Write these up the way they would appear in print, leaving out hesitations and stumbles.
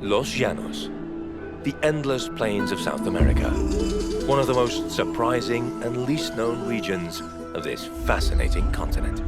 Los Llanos, the endless plains of South America, one of the most surprising and least known regions of this fascinating continent.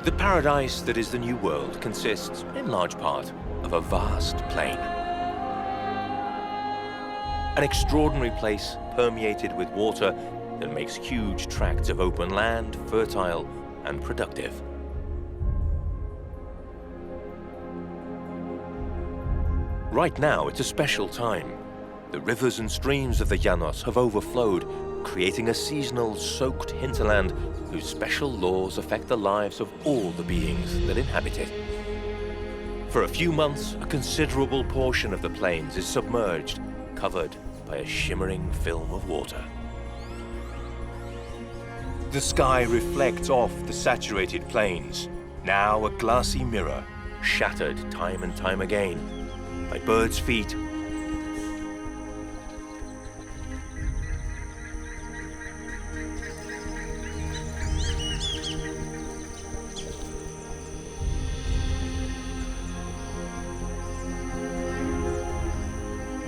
The paradise that is the New World consists, in large part, of a vast plain. An extraordinary place permeated with water that makes huge tracts of open land fertile and productive. Right now, it's a special time. The rivers and streams of the Llanos have overflowed, creating a seasonal, soaked hinterland whose special laws affect the lives of all the beings that inhabit it. For a few months, a considerable portion of the plains is submerged, covered by a shimmering film of water. The sky reflects off the saturated plains, now a glassy mirror, shattered time and time again by birds' feet,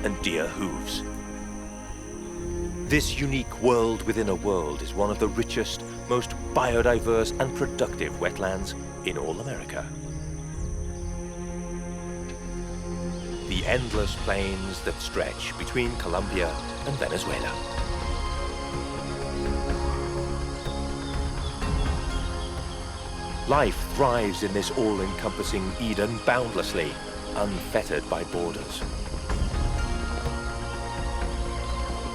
and deer hooves. This unique world within a world is one of the richest, most biodiverse and productive wetlands in all America. The endless plains that stretch between Colombia and Venezuela. Life thrives in this all-encompassing Eden boundlessly, unfettered by borders.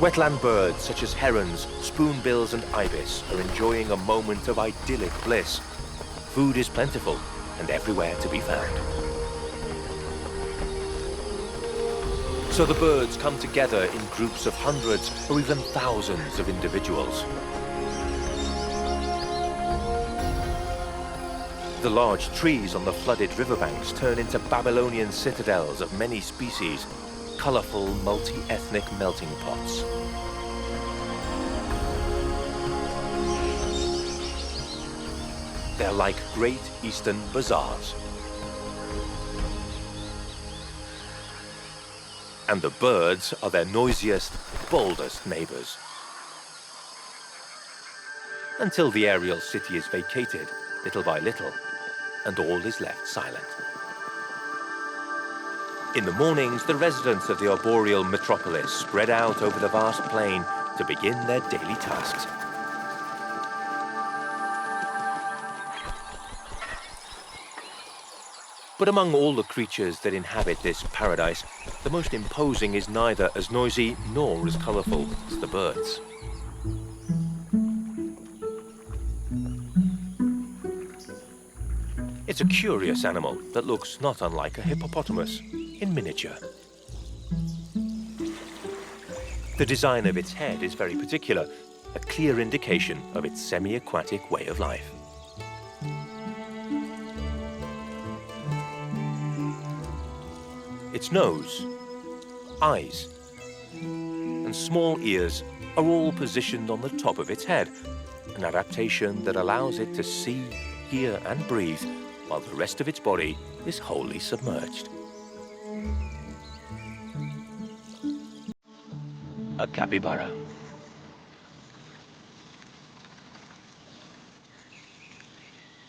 Wetland birds such as herons, spoonbills and ibis are enjoying a moment of idyllic bliss. Food is plentiful and everywhere to be found. So the birds come together in groups of hundreds or even thousands of individuals. The large trees on the flooded riverbanks turn into Babylonian citadels of many species, colorful, multi-ethnic melting pots. They're like Great Eastern bazaars. And the birds are their noisiest, boldest neighbors. Until the aerial city is vacated, little by little, and all is left silent. In the mornings, the residents of the arboreal metropolis spread out over the vast plain to begin their daily tasks. But among all the creatures that inhabit this paradise, the most imposing is neither as noisy nor as colorful as the birds. It's a curious animal that looks not unlike a hippopotamus in miniature. The design of its head is very particular, a clear indication of its semi-aquatic way of life. Its nose, eyes, and small ears are all positioned on the top of its head, an adaptation that allows it to see, hear and breathe, while the rest of its body is wholly submerged. A capybara.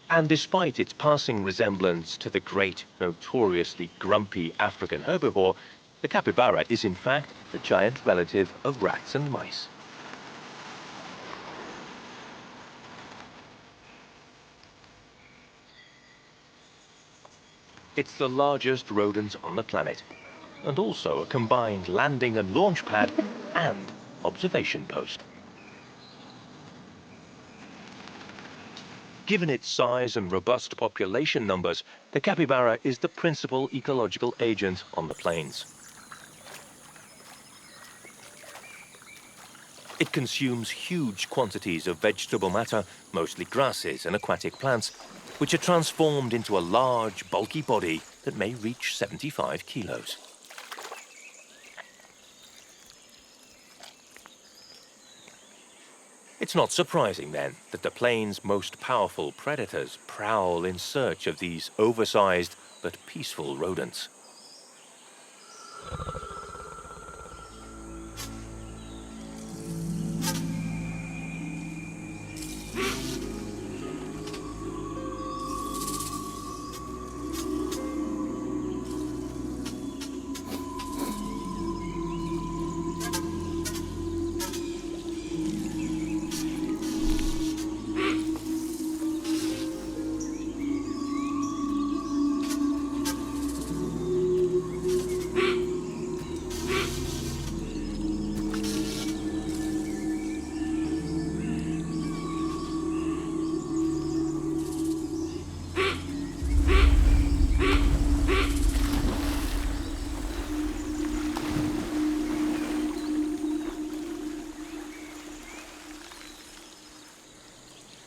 And despite its passing resemblance to the great, notoriously grumpy African herbivore, the capybara is in fact the giant relative of rats and mice. It's the largest rodent on the planet, and also a combined landing and launch pad and observation post. Given its size and robust population numbers, the capybara is the principal ecological agent on the plains. It consumes huge quantities of vegetable matter, mostly grasses and aquatic plants, which are transformed into a large, bulky body that may reach 75 kilos. It's not surprising, then, that the plains' most powerful predators prowl in search of these oversized but peaceful rodents.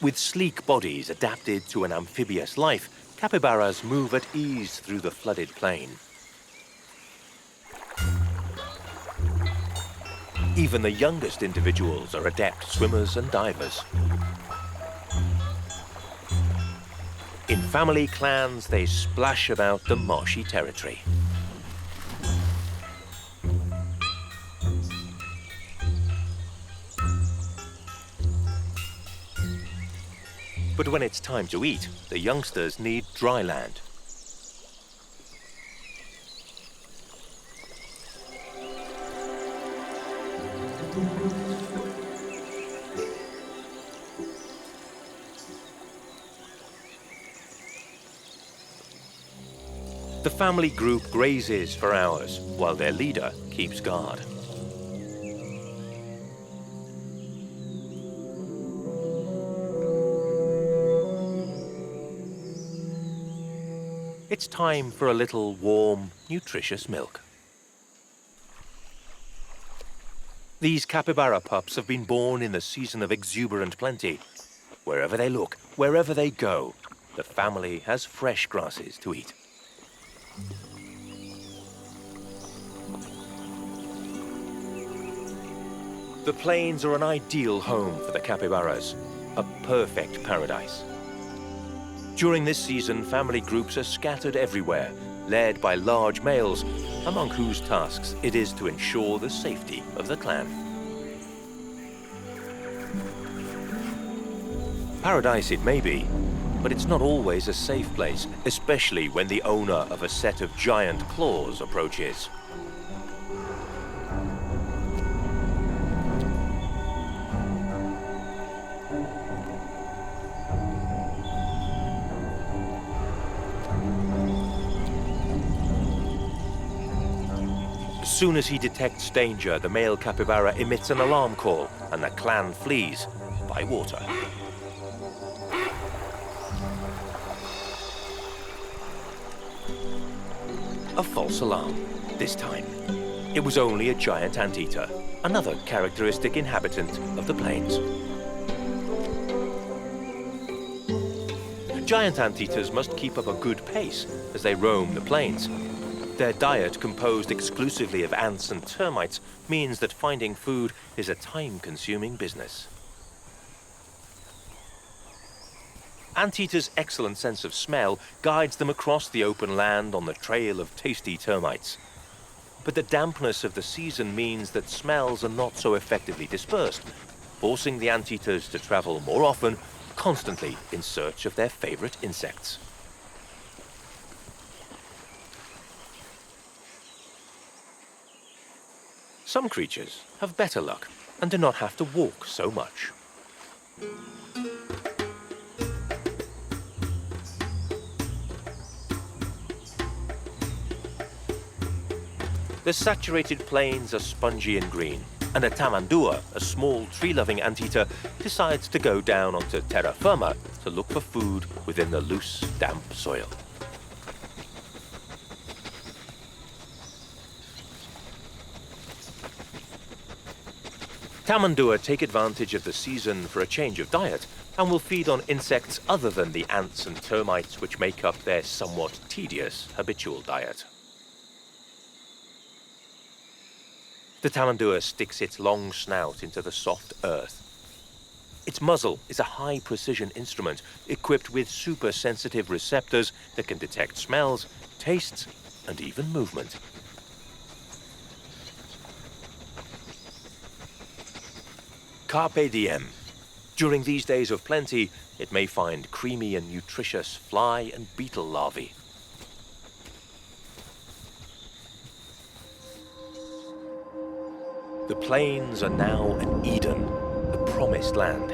With sleek bodies adapted to an amphibious life, capybaras move at ease through the flooded plain. Even the youngest individuals are adept swimmers and divers. In family clans, they splash about the marshy territory. But when it's time to eat, the youngsters need dry land. The family group grazes for hours while their leader keeps guard. It's time for a little warm, nutritious milk. These capybara pups have been born in the season of exuberant plenty. Wherever they look, wherever they go, the family has fresh grasses to eat. The plains are an ideal home for the capybaras, a perfect paradise. During this season, family groups are scattered everywhere, led by large males, among whose tasks it is to ensure the safety of the clan. Paradise it may be, but it's not always a safe place, especially when the owner of a set of giant claws approaches. As soon as he detects danger, the male capybara emits an alarm call, and the clan flees by water. A false alarm, this time. It was only a giant anteater, another characteristic inhabitant of the plains. Giant anteaters must keep up a good pace as they roam the plains. Their diet, composed exclusively of ants and termites, means that finding food is a time-consuming business. Anteaters' excellent sense of smell guides them across the open land on the trail of tasty termites. But the dampness of the season means that smells are not so effectively dispersed, forcing the anteaters to travel more often, constantly in search of their favorite insects. Some creatures have better luck and do not have to walk so much. The saturated plains are spongy and green, and a tamandua, a small tree-loving anteater, decides to go down onto terra firma to look for food within the loose, damp soil. Tamandua take advantage of the season for a change of diet and will feed on insects other than the ants and termites which make up their somewhat tedious habitual diet. The tamandua sticks its long snout into the soft earth. Its muzzle is a high-precision instrument equipped with super-sensitive receptors that can detect smells, tastes, and even movement. Carpe diem. During these days of plenty, it may find creamy and nutritious fly and beetle larvae. The plains are now an Eden, the promised land.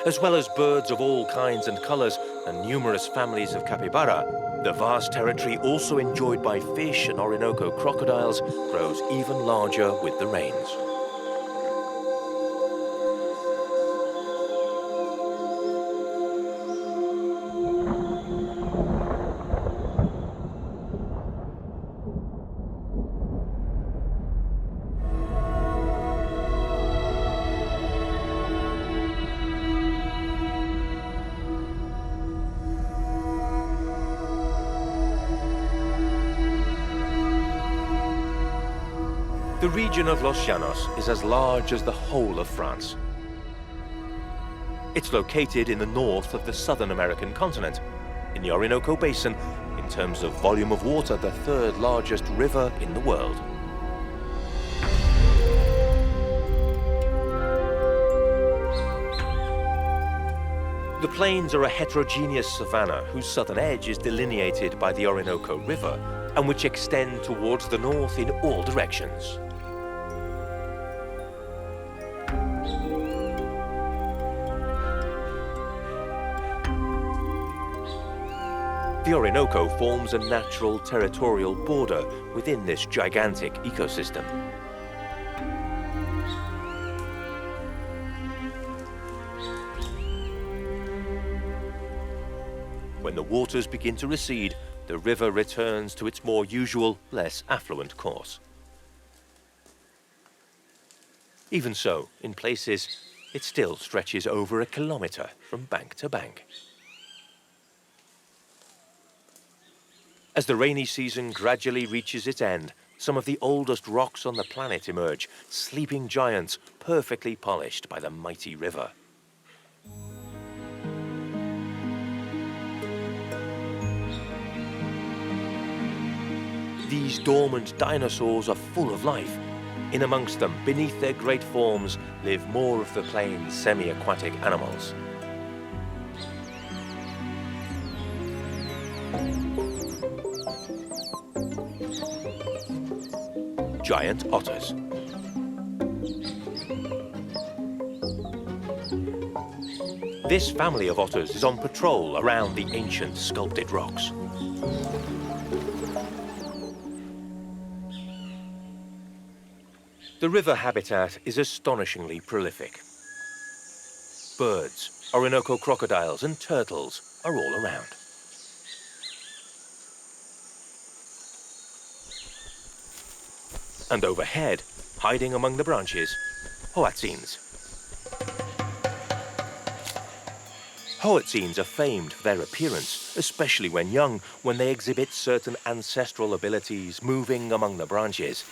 As well as birds of all kinds and colors and numerous families of capybara, the vast territory also enjoyed by fish and Orinoco crocodiles grows even larger with the rains. The region of Los Llanos is as large as the whole of France. It's located in the north of the southern American continent, in the Orinoco Basin, in terms of volume of water, the third largest river in the world. The plains are a heterogeneous savanna whose southern edge is delineated by the Orinoco River and which extend towards the north in all directions. The Orinoco forms a natural territorial border within this gigantic ecosystem. When the waters begin to recede, the river returns to its more usual, less affluent course. Even so, in places, it still stretches over a kilometer from bank to bank. As the rainy season gradually reaches its end, some of the oldest rocks on the planet emerge, sleeping giants perfectly polished by the mighty river. These dormant dinosaurs are full of life. In amongst them, beneath their great forms, live more of the plain's semi-aquatic animals. Giant otters. This family of otters is on patrol around the ancient sculpted rocks. The river habitat is astonishingly prolific. Birds, Orinoco crocodiles, and turtles are all around. And overhead, hiding among the branches, hoatzins. Hoatzins are famed for their appearance, especially when young, when they exhibit certain ancestral abilities moving among the branches.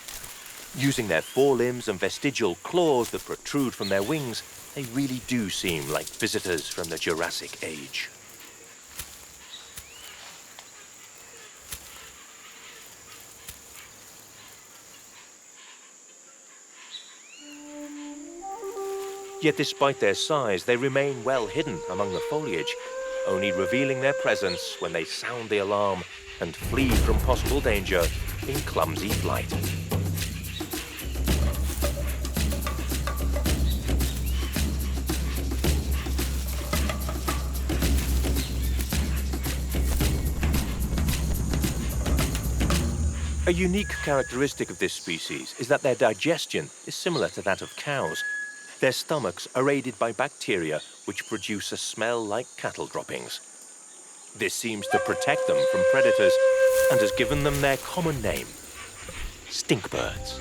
Using their forelimbs and vestigial claws that protrude from their wings, they really do seem like visitors from the Jurassic Age. Yet despite their size, they remain well hidden among the foliage, only revealing their presence when they sound the alarm and flee from possible danger in clumsy flight. A unique characteristic of this species is that their digestion is similar to that of cows. Their stomachs are aided by bacteria which produce a smell like cattle droppings. This seems to protect them from predators and has given them their common name, stinkbirds.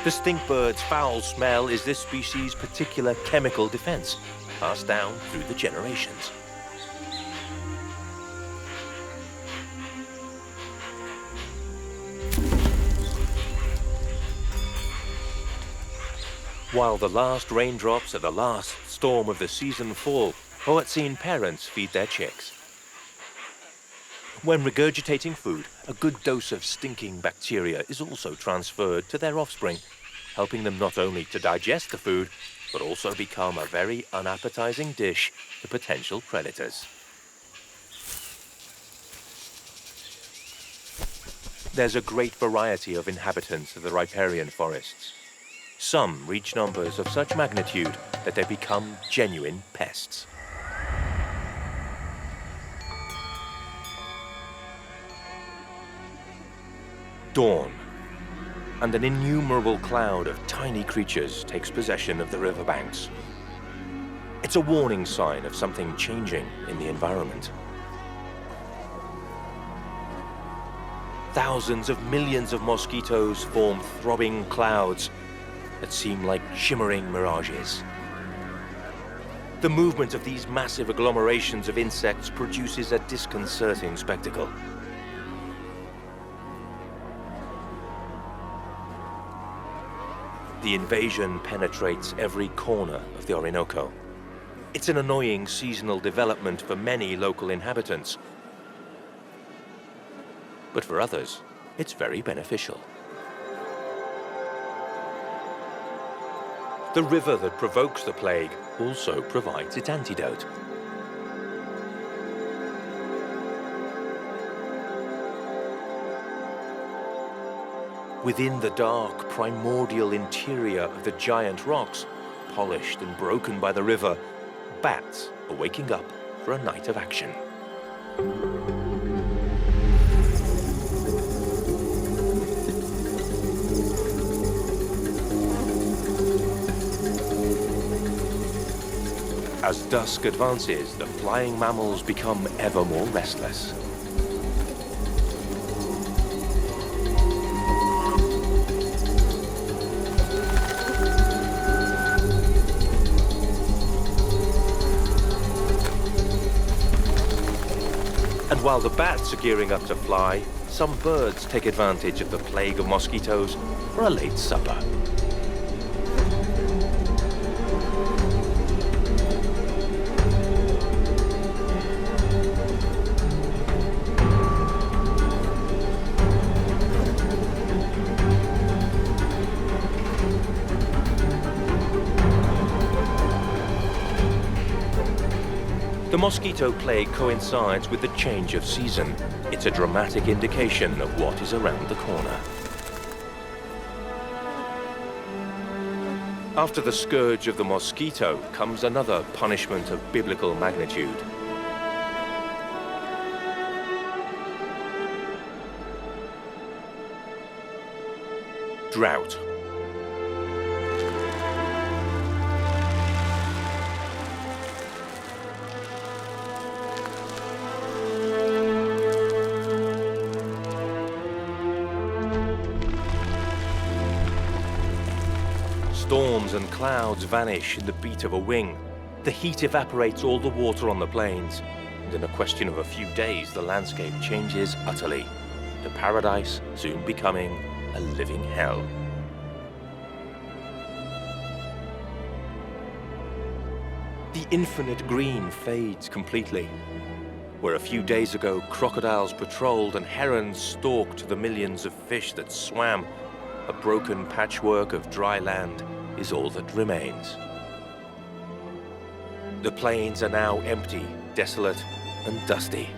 The stinkbird's foul smell is this species' particular chemical defense, passed down through the generations. While the last raindrops of the last storm of the season fall, Hoatzin parents feed their chicks. When regurgitating food, a good dose of stinking bacteria is also transferred to their offspring, helping them not only to digest the food, but also become a very unappetizing dish to potential predators. There's a great variety of inhabitants of the riparian forests. Some reach numbers of such magnitude that they become genuine pests. Dawn, and an innumerable cloud of tiny creatures takes possession of the riverbanks. It's a warning sign of something changing in the environment. Thousands of millions of mosquitoes form throbbing clouds that seem like shimmering mirages. The movement of these massive agglomerations of insects produces a disconcerting spectacle. The invasion penetrates every corner of the Orinoco. It's an annoying seasonal development for many local inhabitants. But for others, it's very beneficial. The river that provokes the plague also provides its antidote. Within the dark, primordial interior of the giant rocks, polished and broken by the river, bats are waking up for a night of action. As dusk advances, the flying mammals become ever more restless. And while the bats are gearing up to fly, some birds take advantage of the plague of mosquitoes for a late supper. The mosquito plague coincides with the change of season. It's a dramatic indication of what is around the corner. After the scourge of the mosquito comes another punishment of biblical magnitude. Drought. Storms and clouds vanish in the beat of a wing. The heat evaporates all the water on the plains, and in a question of a few days, the landscape changes utterly. to paradise soon becoming a living hell. The infinite green fades completely. Where a few days ago crocodiles patrolled and herons stalked the millions of fish that swam, a broken patchwork of dry land is all that remains. The plains are now empty, desolate, and dusty.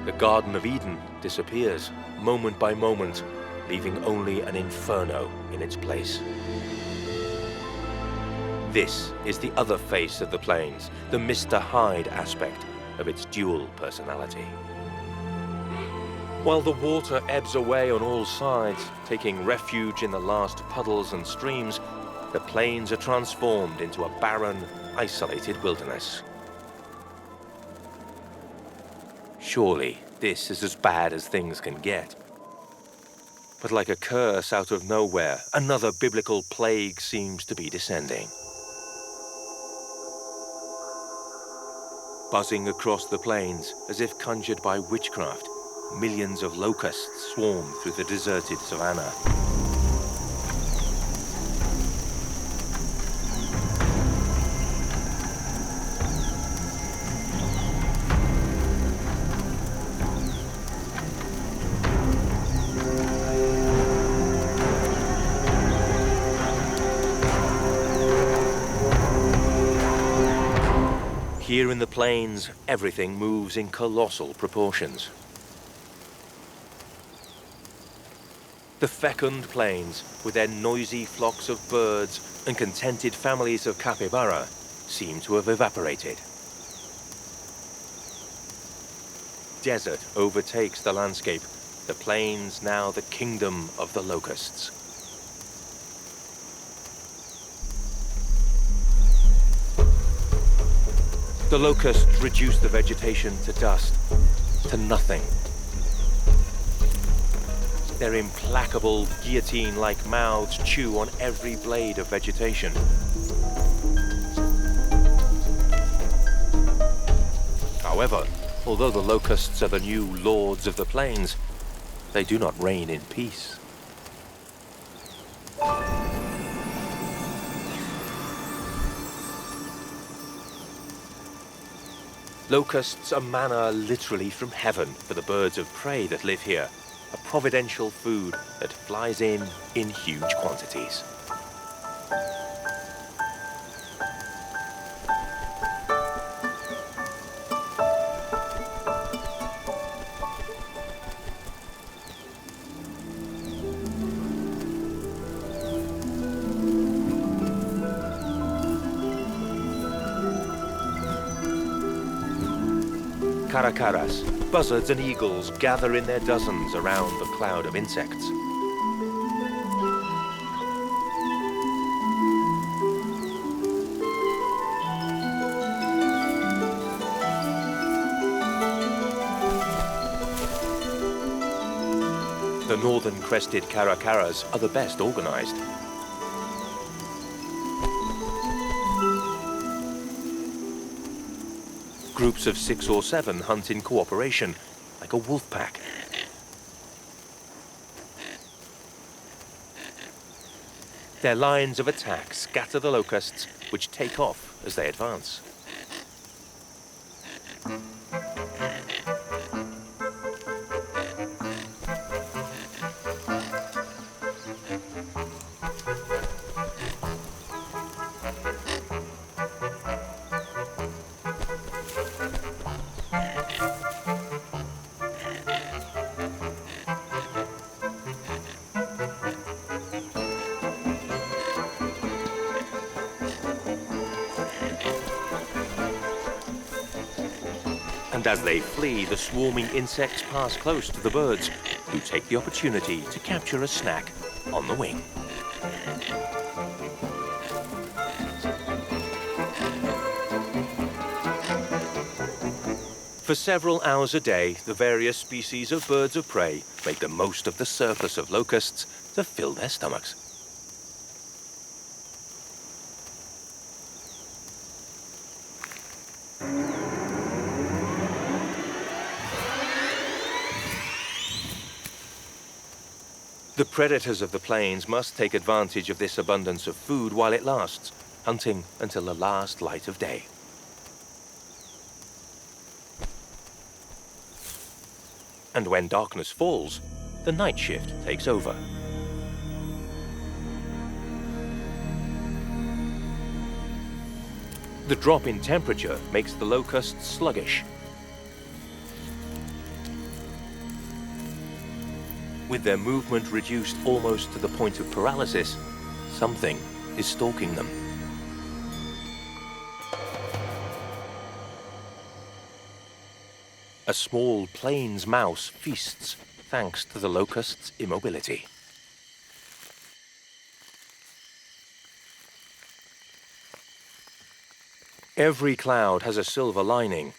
The Garden of Eden disappears, moment by moment, leaving only an inferno in its place. This is the other face of the plains, the Mr. Hyde aspect of its dual personality. While the water ebbs away on all sides, taking refuge in the last puddles and streams, the plains are transformed into a barren, isolated wilderness. Surely, this is as bad as things can get. But like a curse out of nowhere, another biblical plague seems to be descending. Buzzing across the plains, as if conjured by witchcraft, millions of locusts swarm through the deserted savannah. Here in the plains, everything moves in colossal proportions. The fecund plains, with their noisy flocks of birds and contented families of capybara, seem to have evaporated. Desert overtakes the landscape, the plains now the kingdom of the locusts. The locusts reduce the vegetation to dust, to nothing. Their implacable, guillotine-like mouths chew on every blade of vegetation. However, although the locusts are the new lords of the plains, they do not reign in peace. Locusts are manna literally from heaven for the birds of prey that live here, a providential food that flies in huge quantities. Caracaras, buzzards and eagles gather in their dozens around the cloud of insects. The northern crested caracaras are the best organized. Groups of 6 or 7 hunt in cooperation, like a wolf pack. Their lines of attack scatter the locusts, which take off as they advance. And as they flee, the swarming insects pass close to the birds, who take the opportunity to capture a snack on the wing. For several hours a day, the various species of birds of prey make the most of the surplus of locusts to fill their stomachs. The predators of the plains must take advantage of this abundance of food while it lasts, hunting until the last light of day. And when darkness falls, the night shift takes over. The drop in temperature makes the locusts sluggish. With their movement reduced almost to the point of paralysis, something is stalking them. A small plains mouse feasts thanks to the locust's immobility. Every cloud has a silver lining,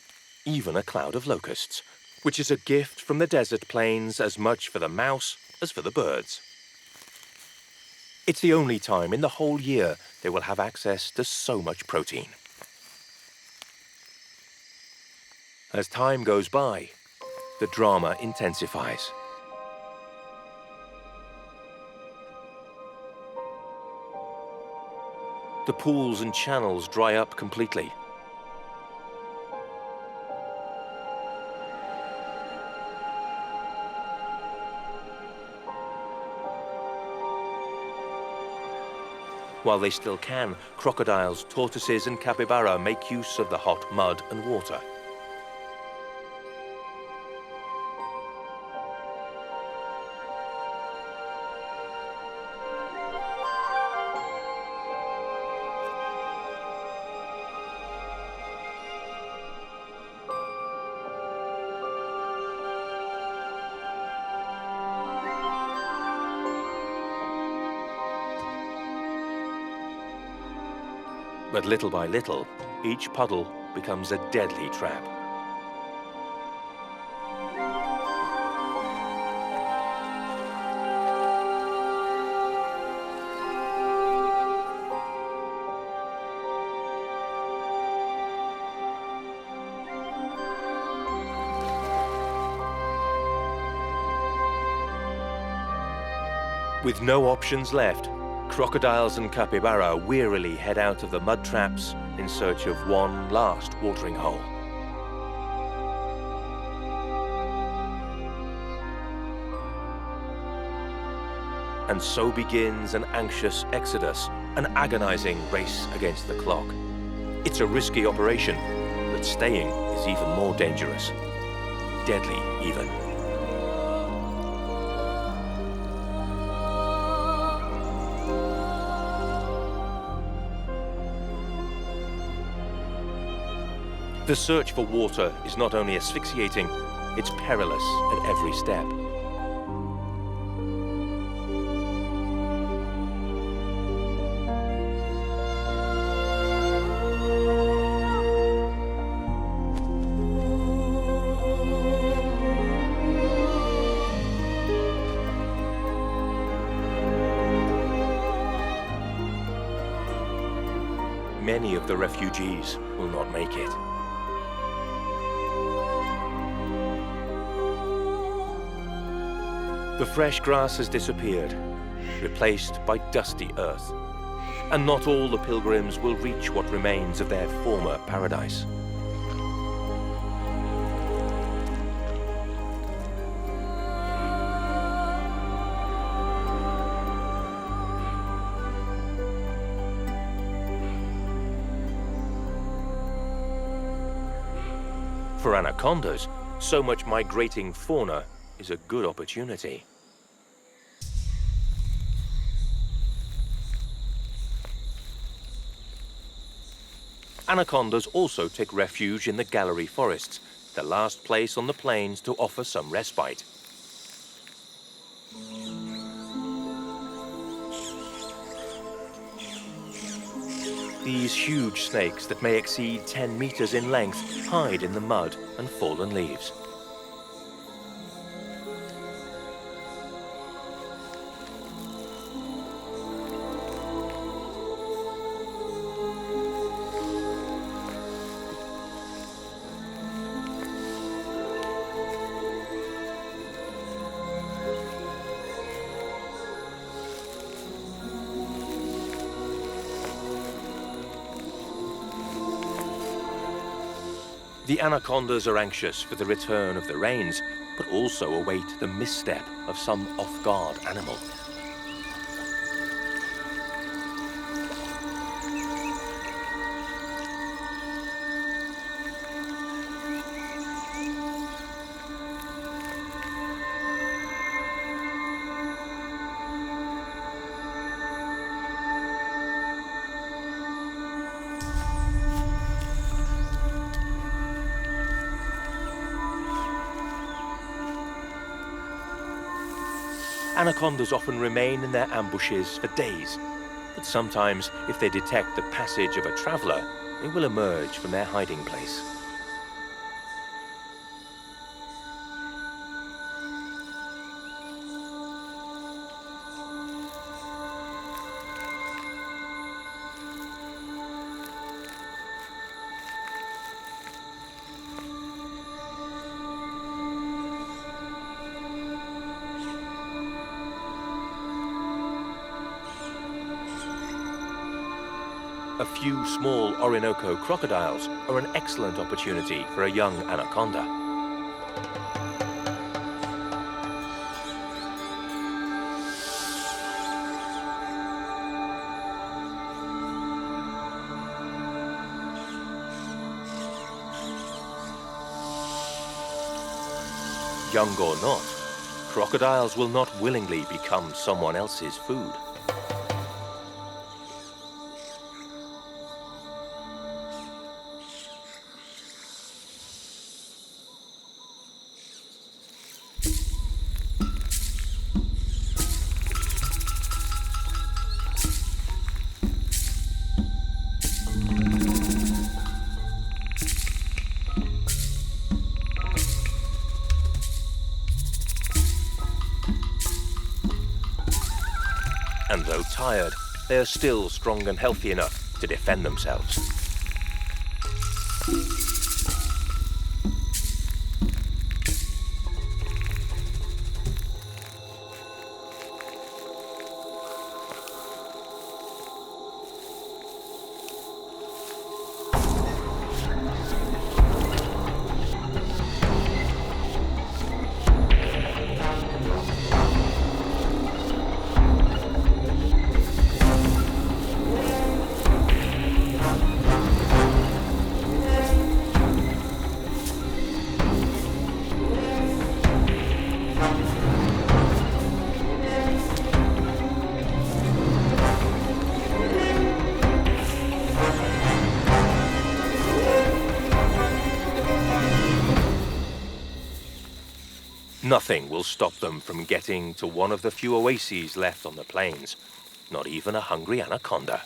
even a cloud of locusts, which is a gift from the desert plains as much for the mouse as for the birds. It's the only time in the whole year they will have access to so much protein. As time goes by, the drama intensifies. The pools and channels dry up completely. While they still can, crocodiles, tortoises and capybara make use of the hot mud and water. But little by little, each puddle becomes a deadly trap. With no options left, crocodiles and capybara wearily head out of the mud traps in search of one last watering hole. And so begins an anxious exodus, an agonizing race against the clock. It's a risky operation, but staying is even more dangerous. Deadly, even. The search for water is not only asphyxiating, it's perilous at every step. Many of the refugees will not make it. The fresh grass has disappeared, replaced by dusty earth. And not all the pilgrims will reach what remains of their former paradise. For anacondas, so much migrating fauna is a good opportunity. Anacondas also take refuge in the gallery forests, the last place on the plains to offer some respite. These huge snakes that may exceed 10 meters in length hide in the mud and fallen leaves. The anacondas are anxious for the return of the rains, but also await the misstep of some off-guard animal. Anacondas often remain in their ambushes for days, but sometimes, if they detect the passage of a traveler, they will emerge from their hiding place. A few small Orinoco crocodiles are an excellent opportunity for a young anaconda. Young or not, crocodiles will not willingly become someone else's food. And though tired, they are still strong and healthy enough to defend themselves. Nothing will stop them from getting to one of the few oases left on the plains, not even a hungry anaconda.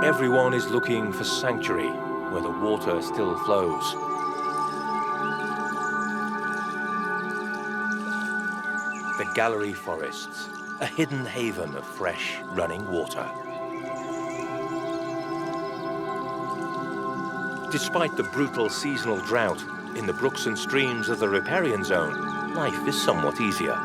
Everyone is looking for sanctuary where the water still flows. The gallery forests, a hidden haven of fresh, running water. Despite the brutal seasonal drought, in the brooks and streams of the riparian zone, life is somewhat easier.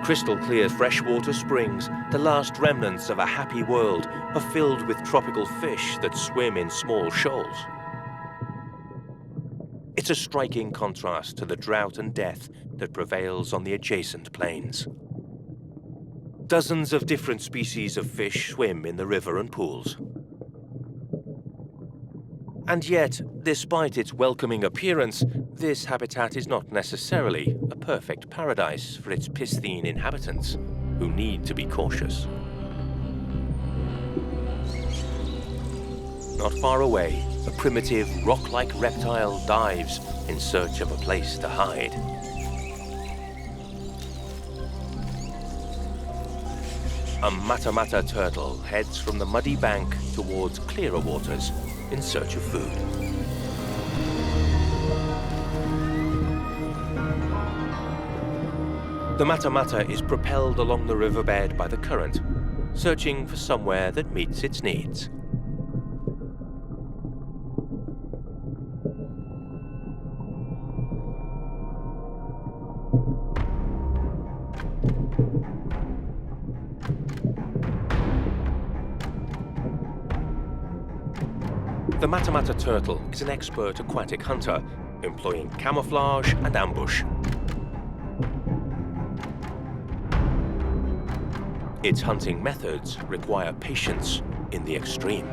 Crystal clear freshwater springs, the last remnants of a happy world, are filled with tropical fish that swim in small shoals. It's a striking contrast to the drought and death that prevails on the adjacent plains. Dozens of different species of fish swim in the river and pools. And yet, despite its welcoming appearance, this habitat is not necessarily a perfect paradise for its pristine inhabitants, who need to be cautious. Not far away, a primitive rock-like reptile dives in search of a place to hide. A mata-mata turtle heads from the muddy bank towards clearer waters in search of food. The mata-mata is propelled along the riverbed by the current, searching for somewhere that meets its needs. The mata-mata turtle is an expert aquatic hunter, employing camouflage and ambush. Its hunting methods require patience in the extreme.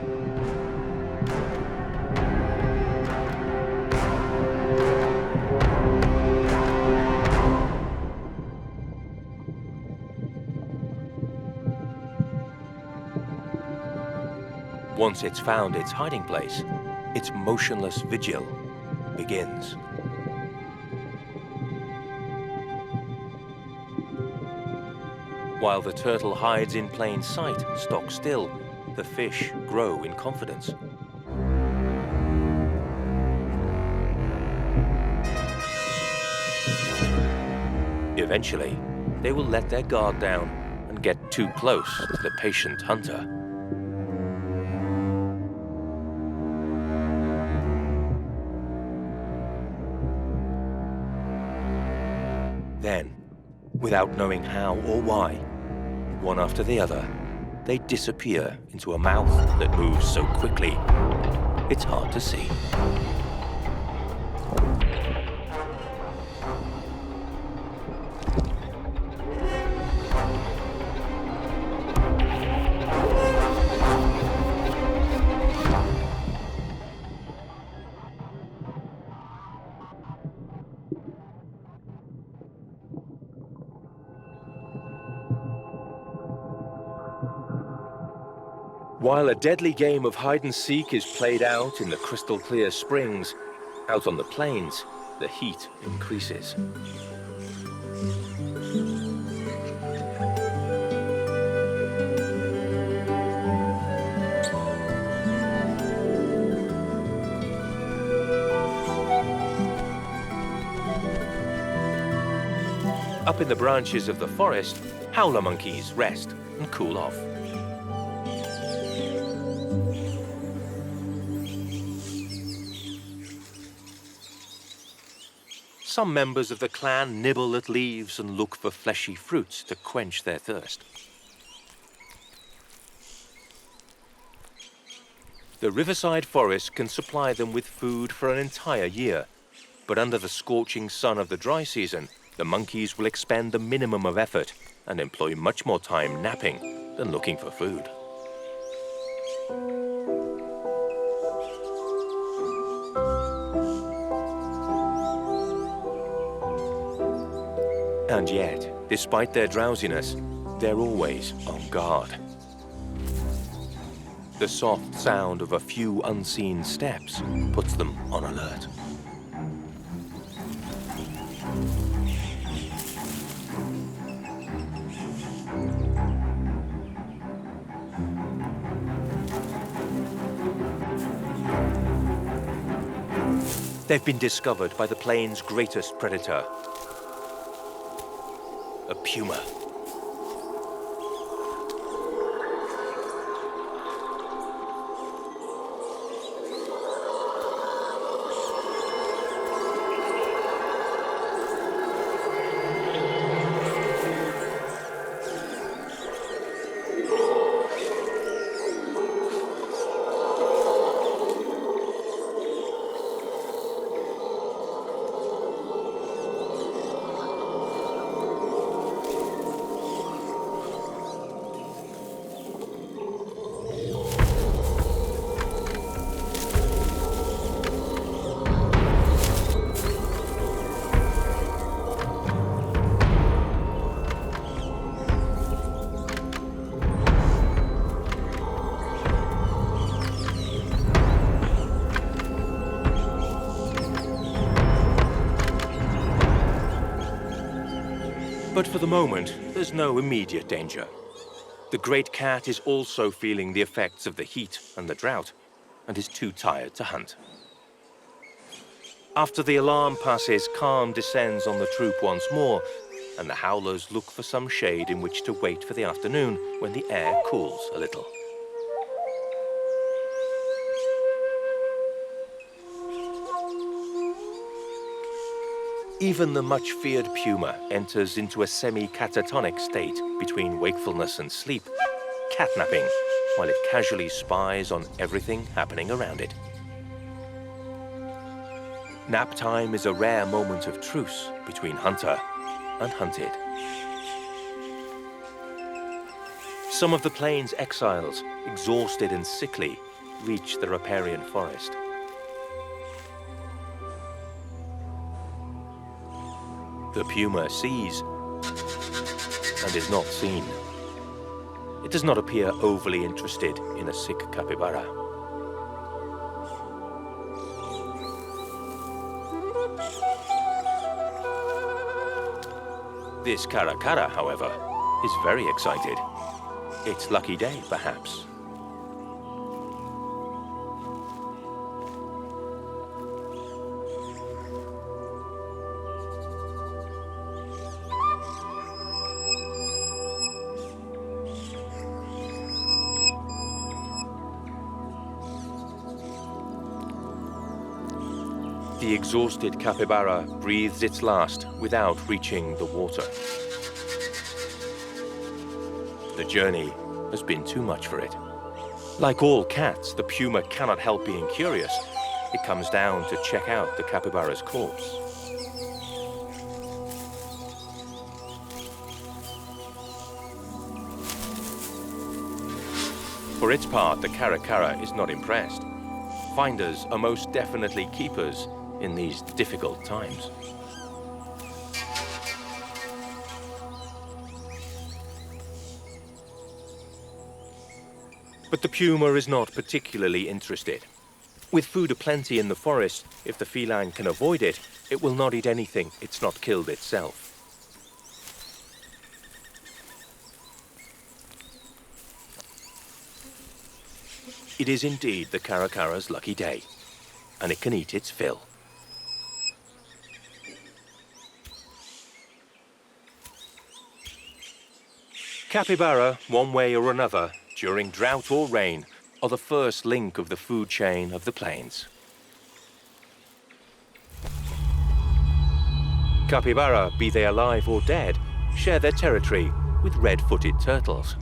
Once it's found its hiding place, its motionless vigil begins. While the turtle hides in plain sight, stock still, the fish grow in confidence. Eventually, they will let their guard down and get too close to the patient hunter. Then, without knowing how or why, one after the other, they disappear into a mouth that moves so quickly, it's hard to see. While a deadly game of hide-and-seek is played out in the crystal-clear springs, out on the plains, the heat increases. Up in the branches of the forest, howler monkeys rest and cool off. Some members of the clan nibble at leaves and look for fleshy fruits to quench their thirst. The riverside forest can supply them with food for an entire year, but under the scorching sun of the dry season, the monkeys will expend a minimum of effort and employ much more time napping than looking for food. And yet, despite their drowsiness, they're always on guard. The soft sound of a few unseen steps puts them on alert. They've been discovered by the plains' greatest predator, a puma. But for the moment, there's no immediate danger. The great cat is also feeling the effects of the heat and the drought, and is too tired to hunt. After the alarm passes, calm descends on the troop once more, and the howlers look for some shade in which to wait for the afternoon when the air cools a little. Even the much-feared puma enters into a semi-catatonic state between wakefulness and sleep, catnapping, while it casually spies on everything happening around it. Nap time is a rare moment of truce between hunter and hunted. Some of the plains exiles, exhausted and sickly, reach the riparian forest. The puma sees and is not seen. It does not appear overly interested in a sick capybara. This caracara, however, is very excited. Its lucky day, perhaps. The exhausted capybara breathes its last without reaching the water. The journey has been too much for it. Like all cats, the puma cannot help being curious. It comes down to check out the capybara's corpse. For its part, the caracara is not impressed. Finders are most definitely keepers in these difficult times. But the puma is not particularly interested. With food aplenty in the forest, if the feline can avoid it, it will not eat anything it's not killed itself. It is indeed the caracara's lucky day, and it can eat its fill. Capybara, one way or another, during drought or rain, are the first link of the food chain of the plains. Capybara, be they alive or dead, share their territory with red-footed turtles.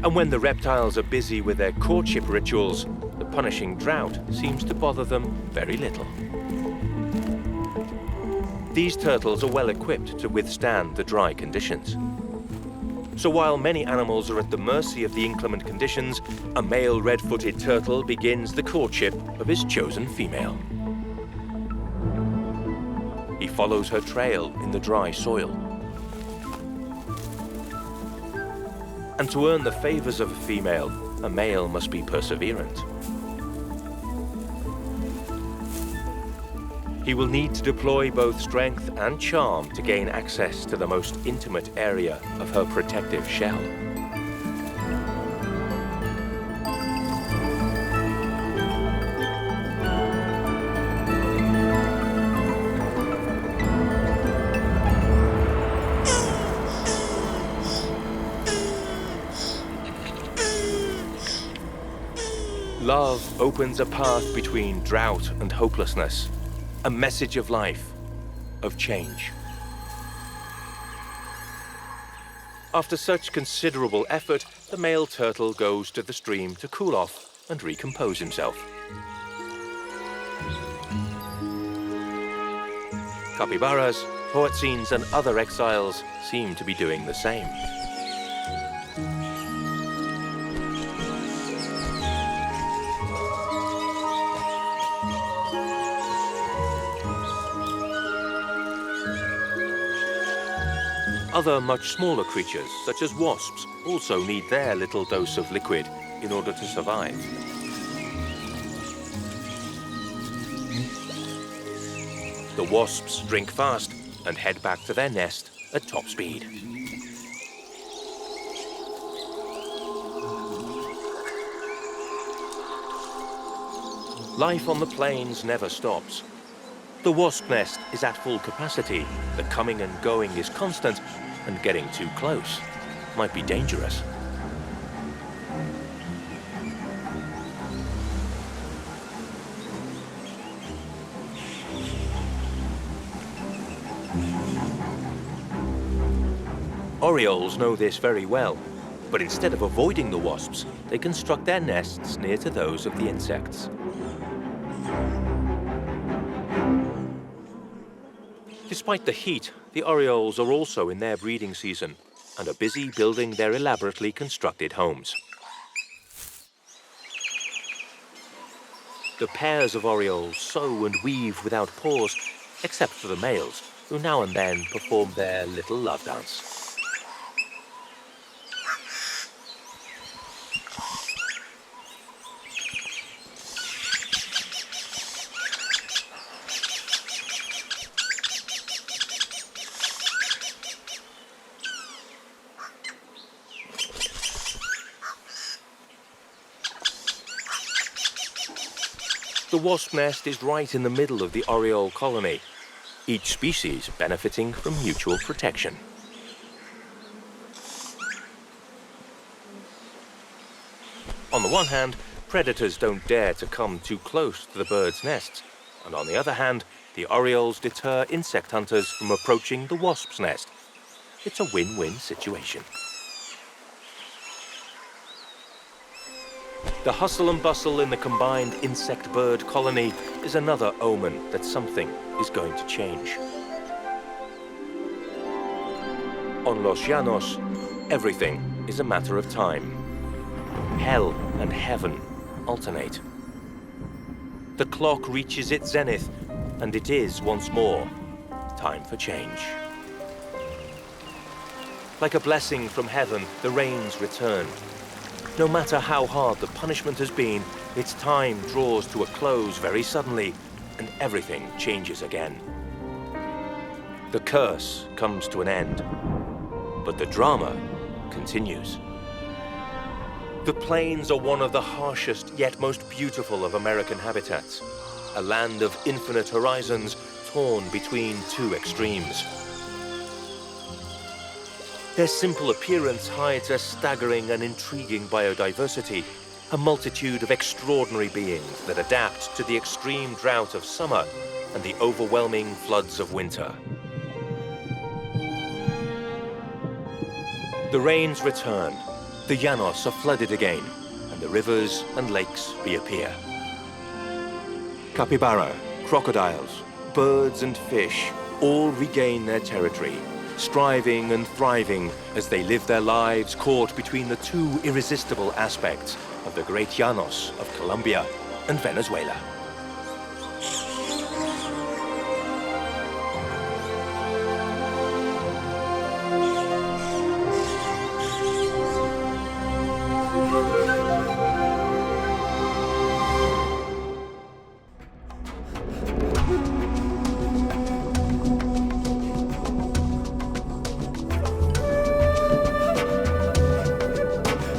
And when the reptiles are busy with their courtship rituals, the punishing drought seems to bother them very little. These turtles are well equipped to withstand the dry conditions. So while many animals are at the mercy of the inclement conditions, a male red-footed turtle begins the courtship of his chosen female. He follows her trail in the dry soil. And to earn the favors of a female, a male must be perseverant. He will need to deploy both strength and charm to gain access to the most intimate area of her protective shell. Love opens a path between drought and hopelessness. A message of life, of change. After such considerable effort, the male turtle goes to the stream to cool off and recompose himself. Capybaras, hoatzins and other exiles seem to be doing the same. Other much smaller creatures, such as wasps, also need their little dose of liquid in order to survive. The wasps drink fast and head back to their nest at top speed. Life on the plains never stops. The wasp nest is at full capacity, the coming and going is constant, and getting too close might be dangerous. Orioles know this very well. But instead of avoiding the wasps, they construct their nests near to those of the insects. Despite the heat, the orioles are also in their breeding season and are busy building their elaborately constructed homes. The pairs of orioles sew and weave without pause, except for the males, who now and then perform their little love dance. The wasp nest is right in the middle of the oriole colony, each species benefiting from mutual protection. On the one hand, predators don't dare to come too close to the birds' nests, and on the other hand, the orioles deter insect hunters from approaching the wasp's nest. It's a win-win situation. The hustle and bustle in the combined insect-bird colony is another omen that something is going to change. On Los Llanos, everything is a matter of time. Hell and heaven alternate. The clock reaches its zenith, and it is once more time for change. Like a blessing from heaven, the rains return. No matter how hard the punishment has been, its time draws to a close very suddenly, and everything changes again. The curse comes to an end, but the drama continues. The plains are one of the harshest yet most beautiful of American habitats, a land of infinite horizons torn between two extremes. Their simple appearance hides a staggering and intriguing biodiversity, a multitude of extraordinary beings that adapt to the extreme drought of summer and the overwhelming floods of winter. The rains return, the Llanos are flooded again, and the rivers and lakes reappear. Capybara, crocodiles, birds and fish all regain their territory, striving and thriving as they live their lives caught between the two irresistible aspects of the great Llanos of Colombia and Venezuela.